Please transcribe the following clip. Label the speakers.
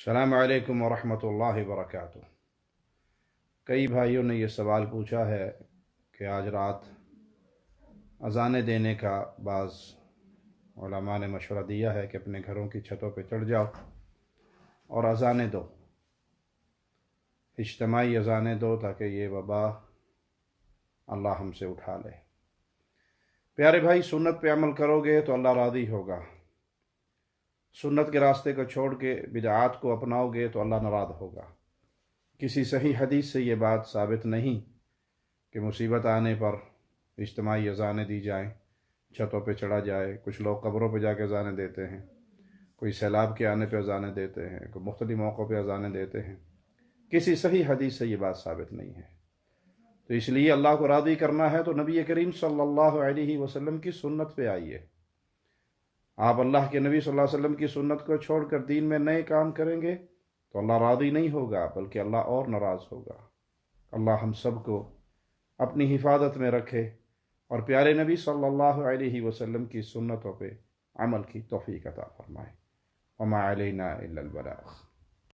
Speaker 1: अस्सलामु अलैकुम वरहमतुल्लाहि वबरकातुह। कई भाइयों ने ये सवाल पूछा है कि आज रात अज़ानें देने का बाज़ उलमा ने मशवरा दिया है कि अपने घरों की छतों पे चढ़ जाओ और अज़ानें दो, इज्तिमाई अज़ानें दो, ताकि ये वबा अल्लाह हमसे उठा ले। प्यारे भाई, सुन्नत पे अमल करोगे तो अल्लाह राज़ी होगा। सुन्नत के रास्ते को छोड़ के बिदआत को अपनाओगे तो अल्लाह नाराज़ होगा। किसी सही हदीस से ये बात साबित नहीं कि मुसीबत आने पर इज्तिमाई अज़ानें दी जाएं, छतों पे चढ़ा जाए। कुछ लोग कब्रों पे जाके अज़ानें देते हैं, कोई सैलाब के आने पे अज़ानें देते हैं, कोई मुख्तलिफ मौक़ों पे अज़ानें देते हैं। किसी सही हदीस से ये बात साबित नहीं है। तो इसलिए अल्लाह को राज़ी करना है तो नबी करीम सल्लल्लाहु अलैहि वसल्लम की सुन्नत पे आइए। आप अल्लाह के नबी सल्लल्लाहु अलैहि वसल्लम की सुन्नत को छोड़कर दीन में नए काम करेंगे तो अल्लाह राज़ी नहीं होगा, बल्कि अल्लाह और नाराज़ होगा। अल्लाह हम सब को अपनी हिफाजत में रखे और प्यारे नबी सल्लल्लाहु अलैहि वसल्लम की सुन्नतों पे अमल की तौफीक अता फरमाए। वमा अलैना इल्लल बलाग।